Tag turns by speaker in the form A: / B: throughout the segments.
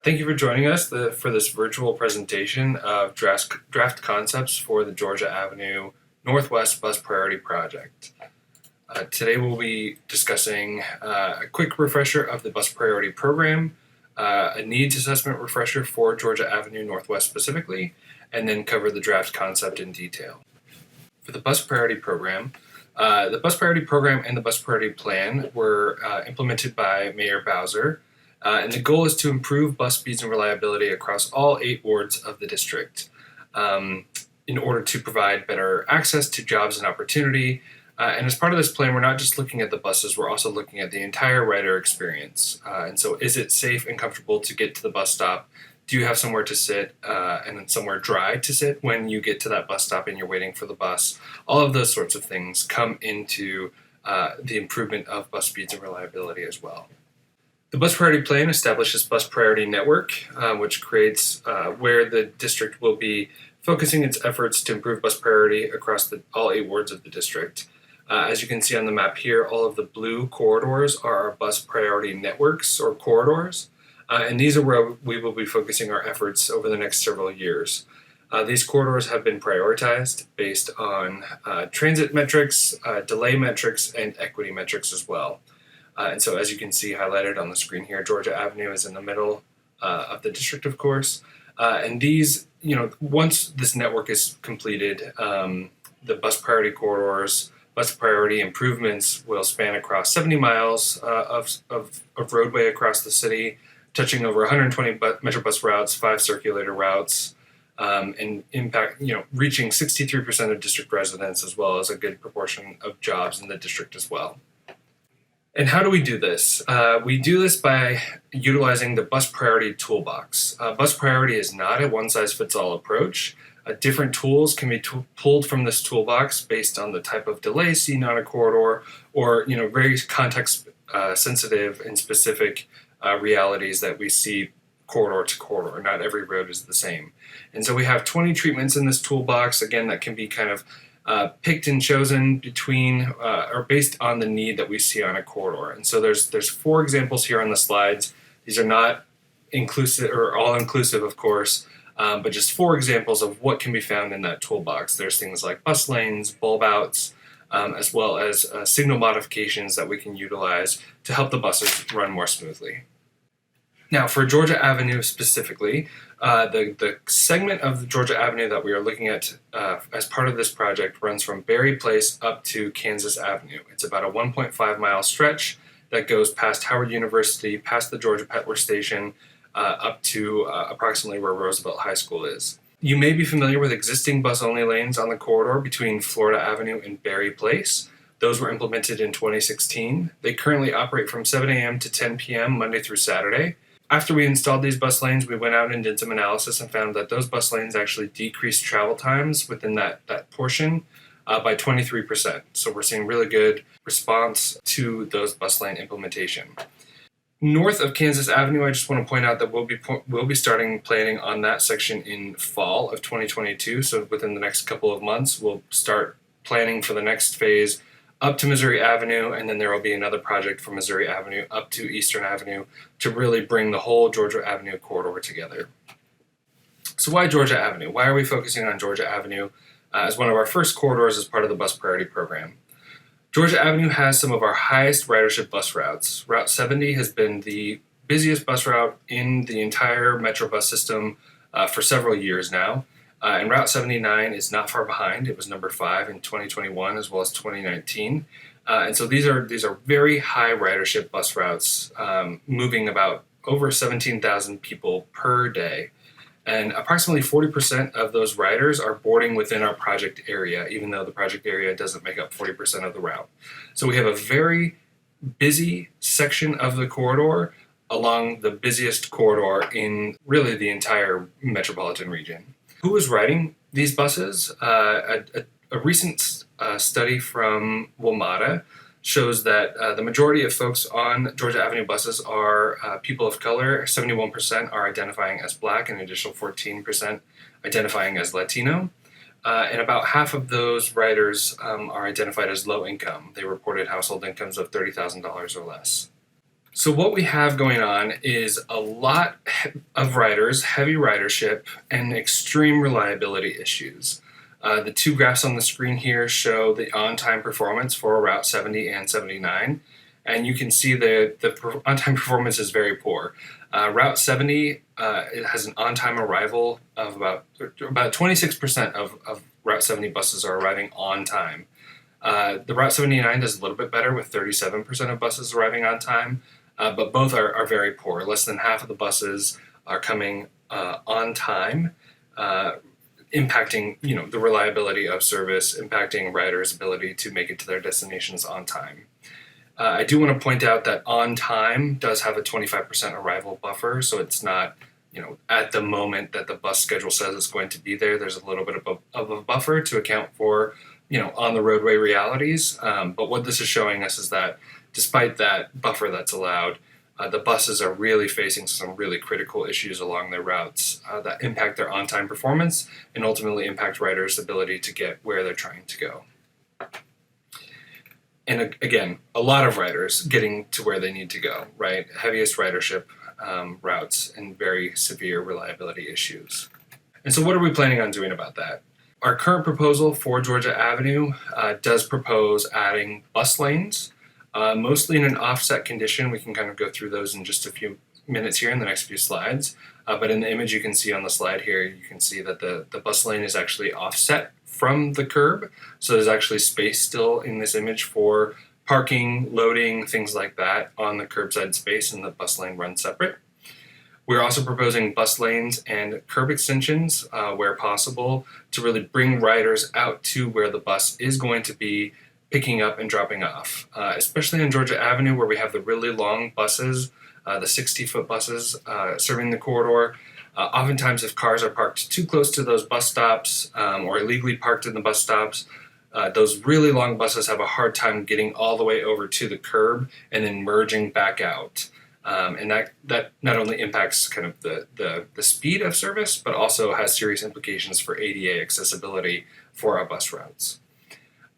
A: Thank you for joining us for this virtual presentation of draft concepts for the Georgia Avenue Northwest Bus Priority Project. Today we'll be discussing a quick refresher of the Bus Priority Program, a needs assessment refresher for Georgia Avenue Northwest specifically, and then cover the draft concept in detail. For the Bus Priority Program, the Bus Priority Program and the Bus Priority Plan were implemented by Mayor Bowser. And the goal is to improve bus speeds and reliability across all 8 wards of the district in order to provide better access to jobs and opportunity. And as part of this plan, we're not just looking at the buses, we're also looking at the entire rider experience. And so is it safe and comfortable to get to the bus stop? Do you have somewhere to sit and somewhere dry to sit when you get to that bus stop and you're waiting for the bus? All of those sorts of things come into the improvement of bus speeds and reliability as well. The Bus Priority Plan establishes Bus Priority Network, which creates where the district will be focusing its efforts to improve bus priority across all 8 wards of the district. As you can see on the map here, all of the blue corridors are our bus priority networks or corridors, and these are where we will be focusing our efforts over the next several years. These corridors have been prioritized based on transit metrics, delay metrics, and equity metrics as well. And so as you can see highlighted on the screen here, Georgia Avenue is in the middle of the district, of course. And these, once this network is completed, the bus priority corridors, bus priority improvements will span across 70 miles of roadway across the city, touching over 120 Metrobus routes, 5 circulator routes, and impact, reaching 63% of district residents, as well as a good proportion of jobs in the district as well. And how do we do this? We do this by utilizing the Bus Priority Toolbox. Bus Priority is not a one-size-fits-all approach. Different tools can be pulled from this toolbox based on the type of delay seen on a corridor or very context-sensitive and specific realities that we see corridor to corridor. Not every road is the same. And so we have 20 treatments in this toolbox, again, that can be kind of picked and chosen between or based on the need that we see on a corridor. And so there's 4 examples here on the slides. These are not inclusive or all inclusive, of course, but just 4 examples of what can be found in that toolbox. There's things like bus lanes, bulb outs, as well as signal modifications that we can utilize to help the buses run more smoothly. Now, for Georgia Avenue specifically, the segment of the Georgia Avenue that we are looking at as part of this project runs from Berry Place up to Kansas Avenue. It's about a 1.5 mile stretch that goes past Howard University, past the Georgia Petler Station, up to approximately where Roosevelt High School is. You may be familiar with existing bus-only lanes on the corridor between Florida Avenue and Berry Place. Those were implemented in 2016. They currently operate from 7 a.m. to 10 p.m. Monday through Saturday. After we installed these bus lanes, we went out and did some analysis and found that those bus lanes actually decreased travel times within that portion by 23%. So we're seeing really good response to those bus lane implementation. North of Kansas Avenue, I just want to point out that we'll be starting planning on that section in fall of 2022. So within the next couple of months, we'll start planning for the next phase up to Missouri Avenue, and then there will be another project from Missouri Avenue up to Eastern Avenue to really bring the whole Georgia Avenue corridor together. So why Georgia Avenue? Why are we focusing on Georgia Avenue as one of our first corridors as part of the Bus Priority Program? Georgia Avenue has some of our highest ridership bus routes. Route 70 has been the busiest bus route in the entire Metrobus system for several years now. And Route 79 is not far behind. It was number 5 in 2021 as well as 2019. And so these are very high ridership bus routes, moving about over 17,000 people per day. And approximately 40% of those riders are boarding within our project area, even though the project area doesn't make up 40% of the route. So we have a very busy section of the corridor along the busiest corridor in really the entire metropolitan region. Who is riding these buses? A recent study from WMATA shows that the majority of folks on Georgia Avenue buses are people of color. 71% are identifying as Black, and an additional 14% identifying as Latino. And about half of those riders are identified as low income. They reported household incomes of $30,000 or less. So what we have going on is a lot of riders, heavy ridership, and extreme reliability issues. The two graphs on the screen here show the on-time performance for Route 70 and 79, and you can see the on-time performance is very poor. Route 70 it has an on-time arrival of about 26% of Route 70 buses are arriving on time. The Route 79 does a little bit better with 37% of buses arriving on time, but both are very poor. Less than half of the buses are coming on time, impacting the reliability of service, impacting riders' ability to make it to their destinations on time. I do want to point out that on time does have a 25% arrival buffer, so it's not at the moment that the bus schedule says it's going to be there. There's a little bit of a buffer to account for on the roadway realities. But what this is showing us is that despite that buffer that's allowed, the buses are really facing some really critical issues along their routes that impact their on-time performance and ultimately impact riders' ability to get where they're trying to go. And again, a lot of riders getting to where they need to go, right? Heaviest ridership routes and very severe reliability issues. And so what are we planning on doing about that? Our current proposal for Georgia Avenue does propose adding bus lanes, mostly in an offset condition. We can kind of go through those in just a few minutes here in the next few slides. But in the image you can see on the slide here, you can see that the bus lane is actually offset from the curb. So there's actually space still in this image for parking, loading, things like that on the curbside space, and the bus lane runs separate. We're also proposing bus lanes and curb extensions where possible to really bring riders out to where the bus is going to be picking up and dropping off, especially on Georgia Avenue where we have the really long buses, the 60-foot buses serving the corridor. Oftentimes if cars are parked too close to those bus stops or illegally parked in the bus stops, those really long buses have a hard time getting all the way over to the curb and then merging back out. And that not only impacts kind of the speed of service, but also has serious implications for ADA accessibility for our bus routes.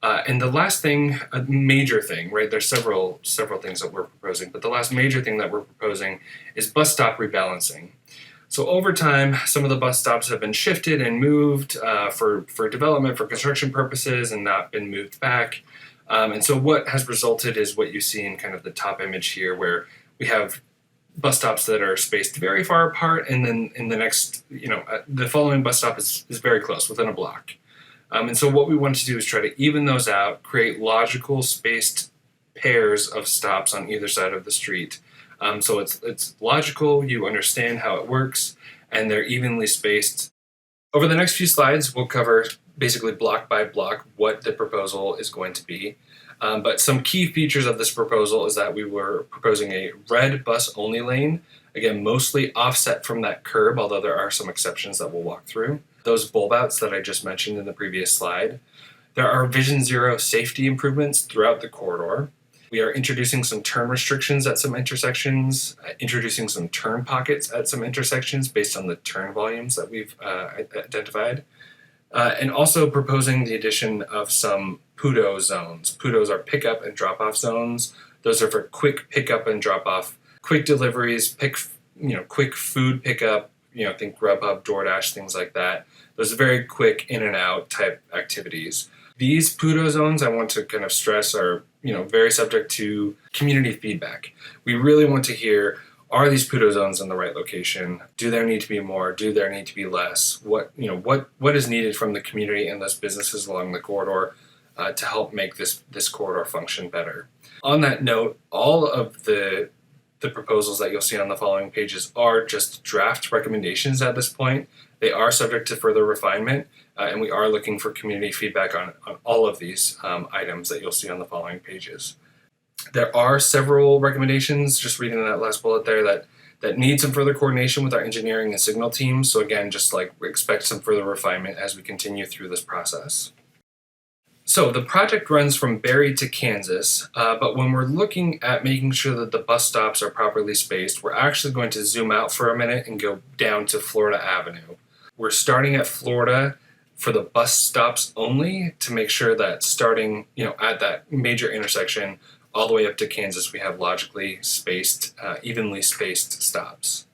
A: And the last thing, a major thing, right? There's several things that we're proposing, but the last major thing that we're proposing is bus stop rebalancing. So over time, some of the bus stops have been shifted and moved for development, for construction purposes, and not been moved back. And so what has resulted is what you see in kind of the top image here, where we have bus stops that are spaced very far apart, and then in the next, the following bus stop is very close, within a block. And so what we want to do is try to even those out, create logical spaced pairs of stops on either side of the street. So it's logical, you understand how it works, and they're evenly spaced. Over the next few slides, we'll cover basically block by block what the proposal is going to be. But some key features of this proposal is that we were proposing a red bus only lane, again, mostly offset from that curb, although there are some exceptions that we'll walk through. Those bulb outs that I just mentioned in the previous slide. There are Vision Zero safety improvements throughout the corridor. We are introducing some turn restrictions at some intersections, introducing some turn pockets at some intersections based on the turn volumes that we've identified, and also proposing the addition of some PUDO zones. PUDOs are pickup and drop-off zones. Those are for quick pickup and drop-off, quick deliveries, quick food pickup, think Grubhub, DoorDash, things like that. Those are very quick in and out type activities. These PUDO zones, I want to kind of stress, are very subject to community feedback. We really want to hear, are these PUDO zones in the right location? Do there need to be more? Do there need to be less? What is needed from the community and those businesses along the corridor to help make this corridor function better? On that note, all of the proposals that you'll see on the following pages are just draft recommendations at this point. They are subject to further refinement, and we are looking for community feedback on all of these items that you'll see on the following pages. There are several recommendations, just reading that last bullet there, that need some further coordination with our engineering and signal teams. So again, just expect some further refinement as we continue through this process. So the project runs from Barry to Kansas, but when we're looking at making sure that the bus stops are properly spaced, we're actually going to zoom out for a minute and go down to Florida Avenue. We're starting at Florida for the bus stops only to make sure that starting, at that major intersection, all the way up to Kansas, we have logically spaced, evenly spaced stops.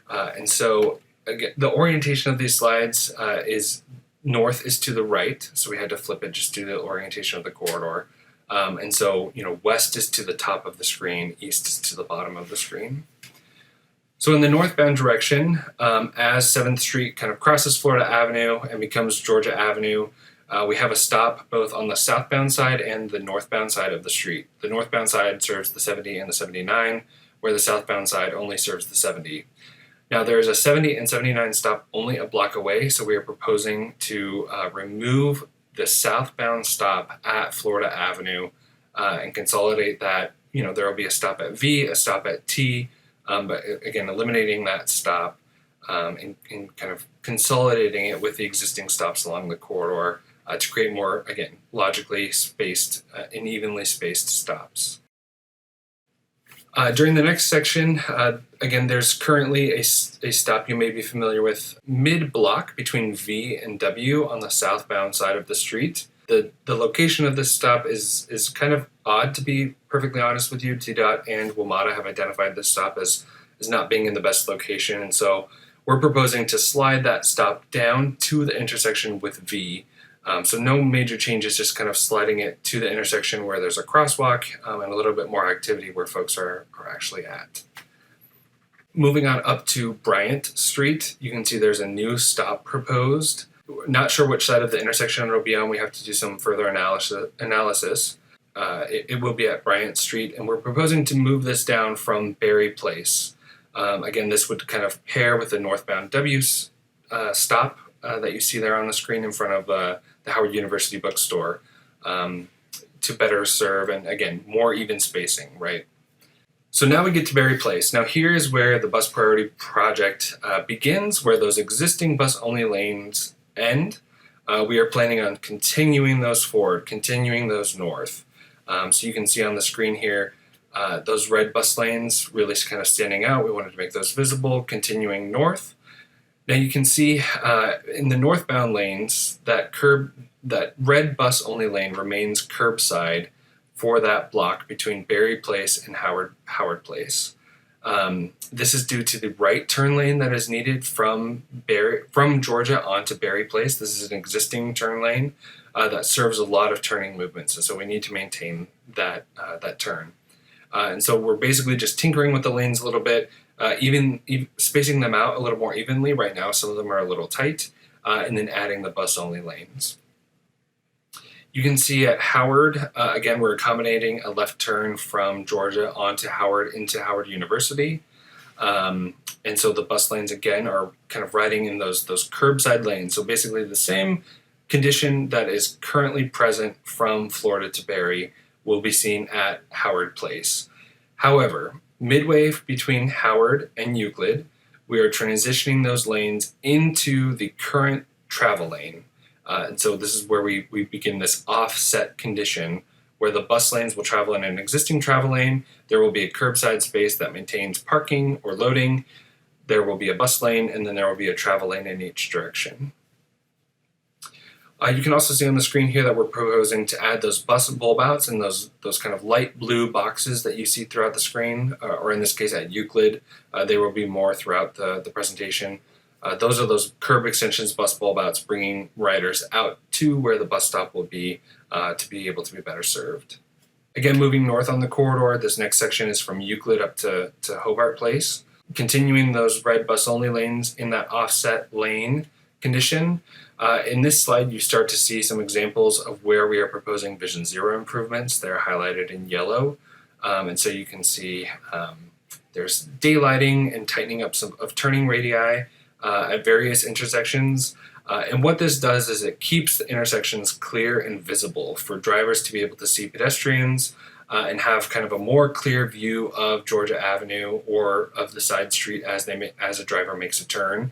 A: And so again, the orientation of these slides is north is to the right, so we had to flip it just due to the orientation of the corridor. And so, west is to the top of the screen, east is to the bottom of the screen. So in the northbound direction, as 7th Street kind of crosses Florida Avenue and becomes Georgia Avenue, we have a stop both on the southbound side and the northbound side of the street. The northbound side serves the 70 and the 79, where the southbound side only serves the 70. Now there is a 70 and 79 stop only a block away, so we are proposing to remove the southbound stop at Florida Avenue and consolidate that. There will be a stop at V, a stop at T, but again, eliminating that stop and kind of consolidating it with the existing stops along the corridor to create more, again, logically spaced and evenly spaced stops. During the next section, again, there's currently a stop you may be familiar with, Midblock between V and W on the southbound side of the street. The location of this stop is kind of odd, to be perfectly honest with you. DDOT and WMATA have identified this stop as not being in the best location, and so we're proposing to slide that stop down to the intersection with V. So no major changes, just kind of sliding it to the intersection where there's a crosswalk and a little bit more activity where folks are actually at. Moving on up to Bryant Street, you can see there's a new stop proposed. Not sure which side of the intersection it'll be on. We have to do some further analysis. It will be at Bryant Street, and we're proposing to move this down from Berry Place. Again, this would kind of pair with the northbound W stop that you see there on the screen in front of the Howard University bookstore to better serve, and again, more even spacing, right? So now we get to Berry Place. Now here is where the bus priority project begins, where those existing bus-only lanes end. We are planning on continuing those forward, continuing those north. So you can see on the screen here, those red bus lanes really kind of standing out. We wanted to make those visible, continuing north. Now you can see in the northbound lanes, that red bus only lane remains curbside for that block between Berry Place and Howard Place. This is due to the right turn lane that is needed from Georgia onto Berry Place. This is an existing turn lane that serves a lot of turning movements, and so we need to maintain that turn. And so we're basically just tinkering with the lanes a little bit, even spacing them out a little more evenly. Right now, some of them are a little tight, and then adding the bus-only lanes. You can see at Howard, again, we're accommodating a left turn from Georgia onto Howard into Howard University. And so the bus lanes, again, are kind of riding in those curbside lanes. So basically the same condition that is currently present from Florida to Berry will be seen at Howard Place. However, midway between Howard and Euclid, we are transitioning those lanes into the current travel lane. And so this is where we begin this offset condition where the bus lanes will travel in an existing travel lane. There will be a curbside space that maintains parking or loading. There will be a bus lane, and then there will be a travel lane in each direction. You can also see on the screen here that we're proposing to add those bus bulb outs and those kind of light blue boxes that you see throughout the screen, or in this case at Euclid. There will be more throughout the presentation. Those are those curb extensions, bus bulb outs, bringing riders out to where the bus stop will be to be able to be better served. Again, moving north on the corridor, this next section is from Euclid up to Hobart Place. Continuing those red bus-only lanes in that offset lane condition. In this slide, you start to see some examples of where we are proposing Vision Zero improvements. They're highlighted in yellow. And so you can see there's daylighting and tightening up of turning radii at various intersections. And what this does is it keeps the intersections clear and visible for drivers to be able to see pedestrians and have kind of a more clear view of Georgia Avenue or of the side street as a driver makes a turn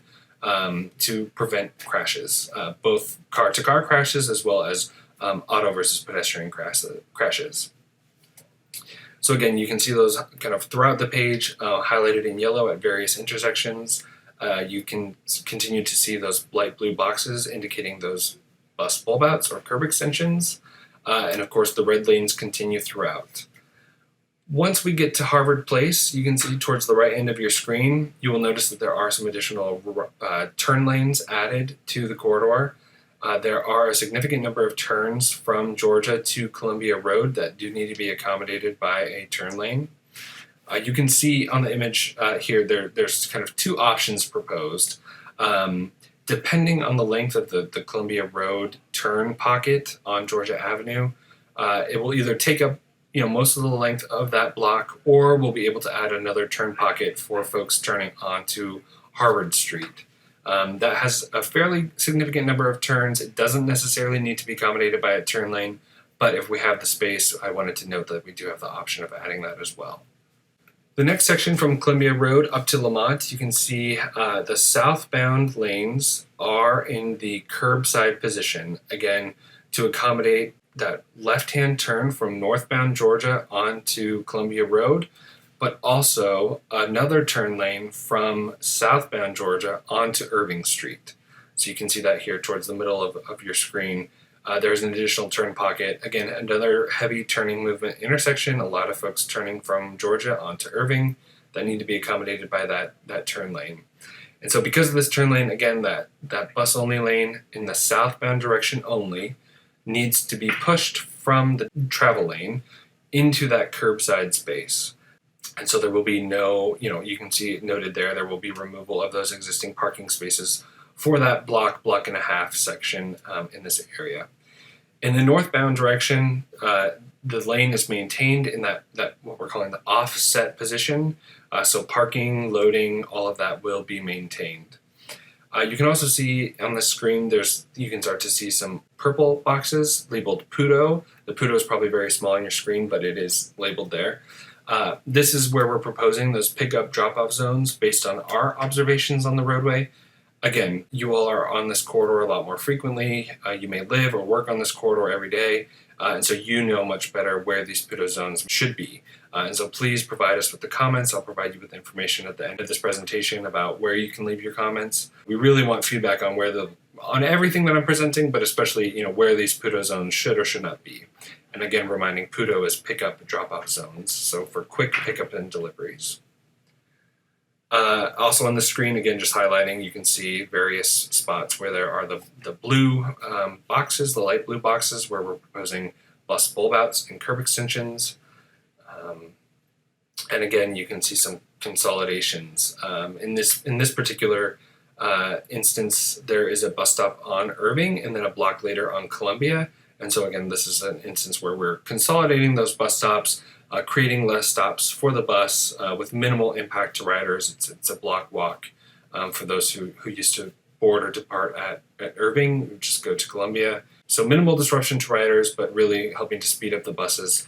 A: to prevent crashes, both car-to-car crashes as well as auto versus pedestrian crashes. So again, you can see those kind of throughout the page, highlighted in yellow at various intersections. You can continue to see those light blue boxes indicating those bus bulb outs or curb extensions. And of course, the red lanes continue throughout. Once we get to Harvard Place, you can see towards the right end of your screen, you will notice that there are some additional turn lanes added to the corridor. There are a significant number of turns from Georgia to Columbia Road that do need to be accommodated by a turn lane. You can see on the image here, there's kind of two options proposed. Depending on the length of the Columbia Road turn pocket on Georgia Avenue, it will either take up most of the length of that block, or we'll be able to add another turn pocket for folks turning onto Harvard Street. That has a fairly significant number of turns. It doesn't necessarily need to be accommodated by a turn lane, but if we have the space, I wanted to note that we do have the option of adding that as well. The next section from Columbia Road up to Lamont, you can see the southbound lanes are in the curbside position, again, to accommodate that left-hand turn from northbound Georgia onto Columbia Road, but also another turn lane from southbound Georgia onto Irving Street. So you can see that here towards the middle of your screen. There's an additional turn pocket. Again, another heavy turning movement intersection. A lot of folks turning from Georgia onto Irving that need to be accommodated by that turn lane. And so because of this turn lane, again, that bus-only lane in the southbound direction only needs to be pushed from the travel lane into that curbside space. And so there will be no, you can see it noted there will be removal of those existing parking spaces for that block and a half section in this area. In the northbound direction, the lane is maintained in that what we're calling the offset position. So parking, loading, all of that will be maintained. You can also see on the screen, you can start to see some purple boxes labeled PUDO. The PUDO is probably very small on your screen, but it is labeled there. This is where we're proposing those pickup drop-off zones based on our observations on the roadway. Again, you all are on this corridor a lot more frequently. You may live or work on this corridor every day, and so you know much better where these PUDO zones should be. And so please provide us with the comments. I'll provide you with information at the end of this presentation about where you can leave your comments. We really want feedback on on everything that I'm presenting, but especially where these PUDO zones should or should not be. And again, reminding PUDO is pickup drop-off zones, so for quick pickup and deliveries. Also on the screen, again, just highlighting, you can see various spots where there are the blue boxes, the light blue boxes, where we're proposing bus bulb outs and curb extensions. And again, you can see some consolidations. In this particular instance, there is a bus stop on Irving and then a block later on Columbia. And so again, this is an instance where we're consolidating those bus stops, creating less stops for the bus with minimal impact to riders. It's a block walk for those who used to board or depart at Irving, just go to Columbia. So minimal disruption to riders, but really helping to speed up the buses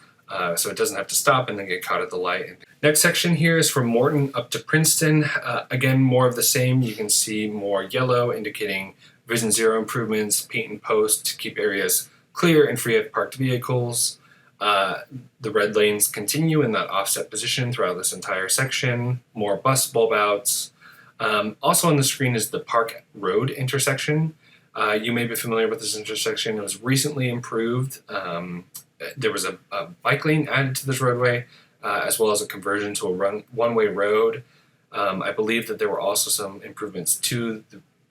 A: so it doesn't have to stop and then get caught at the light. Next section here is from Morton up to Princeton. Again, more of the same. You can see more yellow indicating Vision Zero improvements, paint and post to keep areas clear and free of parked vehicles. The red lanes continue in that offset position throughout this entire section. More bus bulb outs. Also on the screen is the Park Road intersection. You may be familiar with this intersection. It was recently improved. There was a bike lane added to this roadway, as well as a conversion to a one-way road. I believe that there were also some improvements to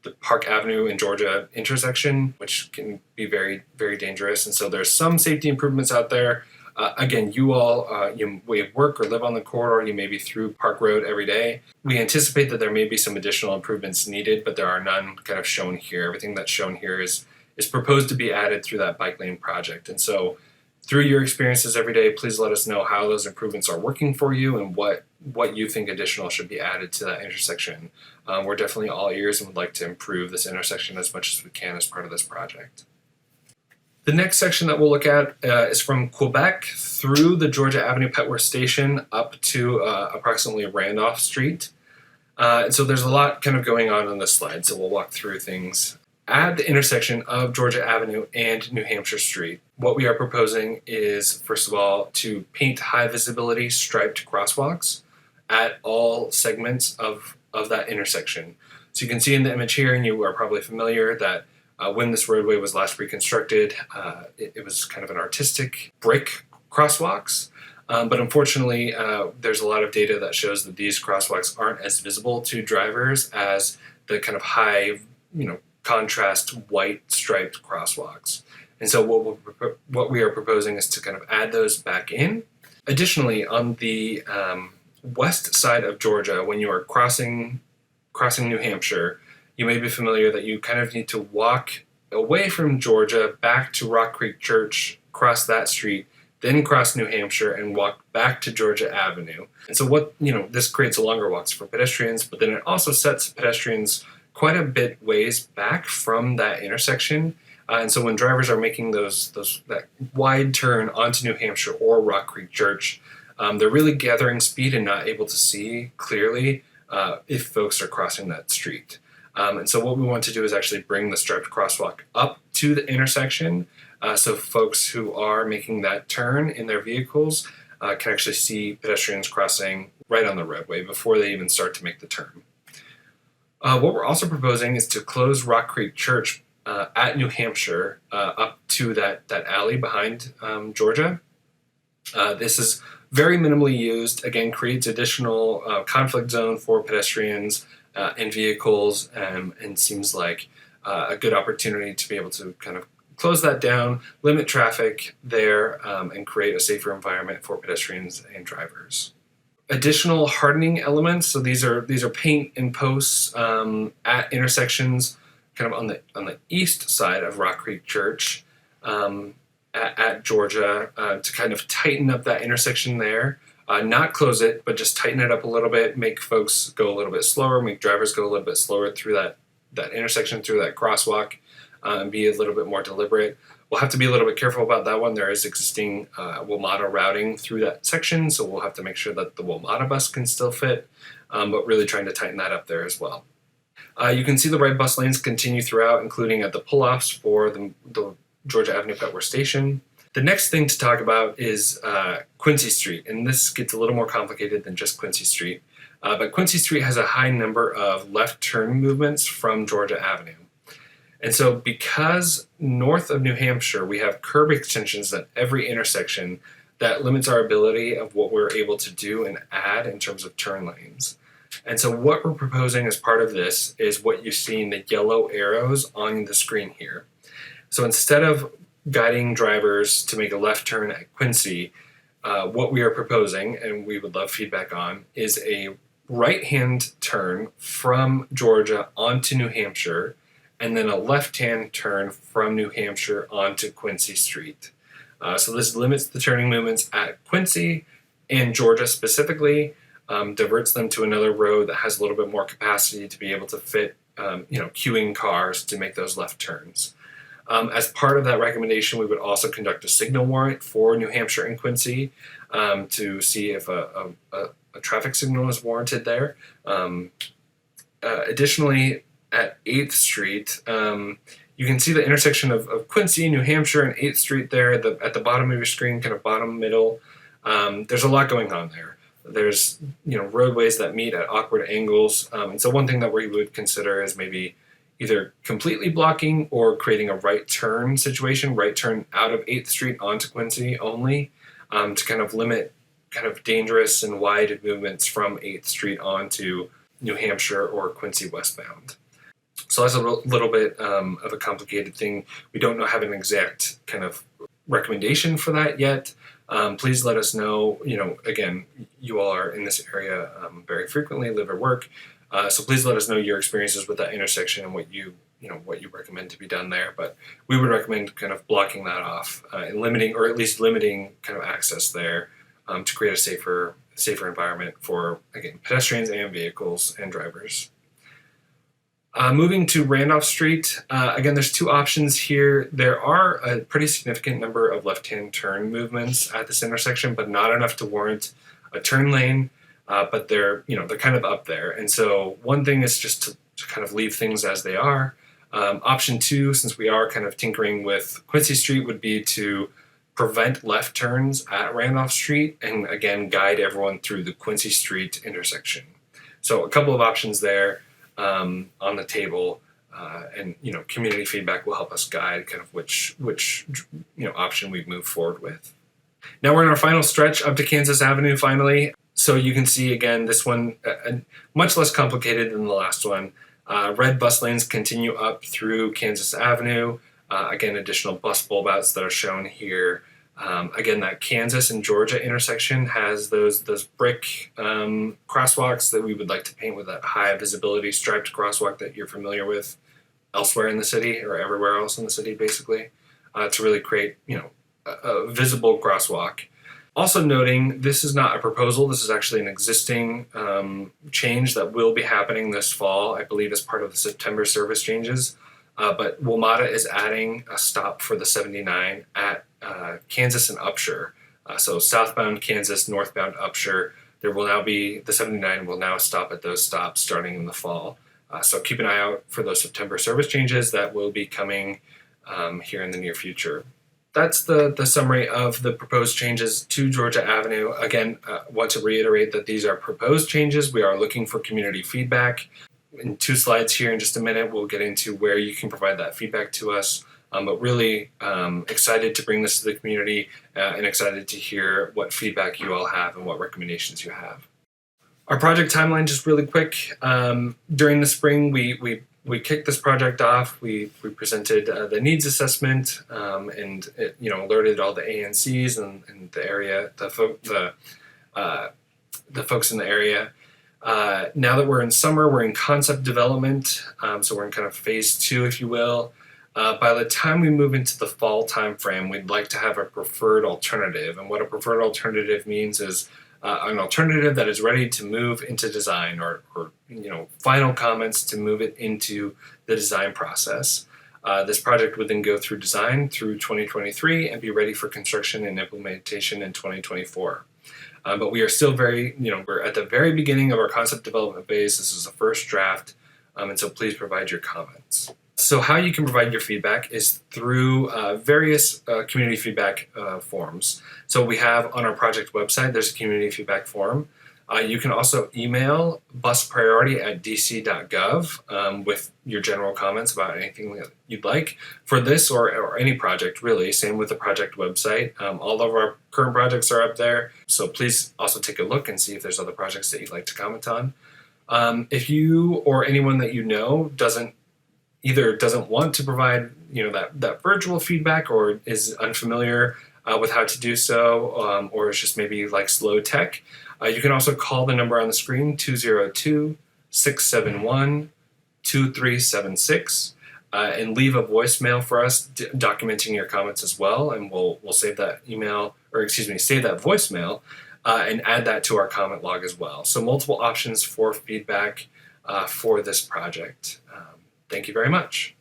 A: the Park Avenue and Georgia intersection, which can be very, very dangerous. And so there's some safety improvements out there. Again, you all, you work or live on the corridor, you may be through Park Road every day. We anticipate that there may be some additional improvements needed, but there are none kind of shown here. Everything that's shown here is proposed to be added through that bike lane project. And so through your experiences every day, please let us know how those improvements are working for you and what you think additional should be added to that intersection. We're definitely all ears and would like to improve this intersection as much as we can as part of this project. The next section that we'll look at is from Quebec through the Georgia Avenue Petworth Station up to approximately Randolph Street. And so there's a lot kind of going on this slide, so we'll walk through things. At the intersection of Georgia Avenue and New Hampshire Street, what we are proposing is, first of all, to paint high visibility striped crosswalks at all segments of that intersection. So you can see in the image here, and you are probably familiar, that when this roadway was last reconstructed, it was kind of an artistic brick crosswalks. But unfortunately, there's a lot of data that shows that these crosswalks aren't as visible to drivers as the kind of high, contrast white striped crosswalks. And so what we are proposing is to kind of add those back in. Additionally, on the west side of Georgia, when you are crossing New Hampshire, you may be familiar that you kind of need to walk away from Georgia back to Rock Creek Church, cross that street, then cross New Hampshire and walk back to Georgia Avenue. And so this creates longer walks for pedestrians, but then it also sets pedestrians quite a bit ways back from that intersection. And so when drivers are making that wide turn onto New Hampshire or Rock Creek Church, they're really gathering speed and not able to see clearly if folks are crossing that street. And so what we want to do is actually bring the striped crosswalk up to the intersection, so folks who are making that turn in their vehicles can actually see pedestrians crossing right on the roadway before they even start to make the turn. What we're also proposing is to close Rock Creek Church at New Hampshire up to that alley behind Georgia. This is very minimally used, again, creates additional conflict zone for pedestrians and vehicles, and seems like a good opportunity to be able to kind of close that down, limit traffic there, and create a safer environment for pedestrians and drivers. Additional hardening elements, so these are paint and posts at intersections kind of on the east side of Rock Creek Church at Georgia to kind of tighten up that intersection there. Not close it, but just tighten it up a little bit, make folks go a little bit slower, make drivers go a little bit slower through that intersection, through that crosswalk, and be a little bit more deliberate. We'll have to be a little bit careful about that one. There is existing WMATA routing through that section, so we'll have to make sure that the WMATA bus can still fit, but really trying to tighten that up there as well. You can see the right bus lanes continue throughout, including at the pull-offs for the Georgia Avenue Petworth Station. The next thing to talk about is Quincy Street, and this gets a little more complicated than just Quincy Street. But Quincy Street has a high number of left turn movements from Georgia Avenue. And so because north of New Hampshire, we have curb extensions at every intersection, that limits our ability of what we're able to do and add in terms of turn lanes. And so what we're proposing as part of this is what you see in the yellow arrows on the screen here. So instead of guiding drivers to make a left turn at Quincy, what we are proposing, and we would love feedback on, is a right-hand turn from Georgia onto New Hampshire, and then a left-hand turn from New Hampshire onto Quincy Street. So this limits the turning movements at Quincy and Georgia specifically, diverts them to another road that has a little bit more capacity to be able to fit, queuing cars to make those left turns. As part of that recommendation, we would also conduct a signal warrant for New Hampshire and Quincy to see if a traffic signal is warranted there. Additionally, at 8th Street, you can see the intersection of Quincy, New Hampshire, and 8th Street there at the bottom of your screen, kind of bottom middle. There's a lot going on there. There's roadways that meet at awkward angles, and so one thing that we would consider is maybe either completely blocking or creating a right turn situation, right turn out of 8th Street onto Quincy only, to kind of limit kind of dangerous and wide movements from 8th Street onto New Hampshire or Quincy westbound. So that's a little bit of a complicated thing. We don't have an exact kind of recommendation for that yet. Please let us know. Again, you all are in this area very frequently, live or work. So please let us know your experiences with that intersection and what you recommend to be done there. But we would recommend kind of blocking that off and limiting kind of access there to create a safer environment for, again, pedestrians and vehicles and drivers. Moving to Randolph Street, again, there's two options here. There are a pretty significant number of left-hand turn movements at this intersection, but not enough to warrant a turn lane. But they're kind of up there. And so one thing is just to kind of leave things as they are. Option two, since we are kind of tinkering with Quincy Street, would be to prevent left turns at Randolph Street and, again, guide everyone through the Quincy Street intersection. So a couple of options there on the table, and community feedback will help us guide kind of which option we move forward with. Now we're in our final stretch up to Kansas Avenue finally. So you can see again, this one much less complicated than the last one. Red bus lanes continue up through Kansas Avenue. Again, additional bus bulb outs that are shown here. Again, that Kansas and Georgia intersection has those brick crosswalks that we would like to paint with that high visibility striped crosswalk that you're familiar with elsewhere in the city or everywhere else in the city, basically, to really create, a visible crosswalk. Also noting, this is not a proposal. This is actually an existing change that will be happening this fall, I believe, as part of the September service changes. But WMATA is adding a stop for the 79 at Kansas and Upshur. So southbound Kansas, northbound Upshur. There will now be, the 79 will now stop at those stops starting in the fall. So keep an eye out for those September service changes that will be coming here in the near future. That's the summary of the proposed changes to Georgia Avenue. Again, want to reiterate that these are proposed changes. We are looking for community feedback. In 2 slides here in just a minute, we'll get into where you can provide that feedback to us. But really excited to bring this to the community and excited to hear what feedback you all have and what recommendations you have. Our project timeline, just really quick. During the spring, we kicked this project off. We presented the needs assessment and alerted all the ANCs and the area, the folks in the area. Now that we're in summer, we're in concept development, so we're in kind of phase 2, if you will. By the time we move into the fall timeframe, we'd like to have a preferred alternative. And what a preferred alternative means is an alternative that is ready to move into design or final comments to move it into the design process. This project would then go through design through 2023 and be ready for construction and implementation in 2024. But we are still we're at the very beginning of our concept development phase. This is the first draft, and so please provide your comments. So how you can provide your feedback is through various community feedback forms. So we have on our project website, there's a community feedback form. You can also email buspriority@dc.gov with your general comments about anything that you'd like for this or any project, really. Same with the project website. All of our current projects are up there, so please also take a look and see if there's other projects that you'd like to comment on. If you or anyone that you know doesn't want to provide that virtual feedback or is unfamiliar with how to do so, or is just maybe like slow tech, you can also call the number on the screen, 202-671-2376, and leave a voicemail for us documenting your comments as well, and we'll save that save that voicemail and add that to our comment log as well. So multiple options for feedback for this project. Thank you very much.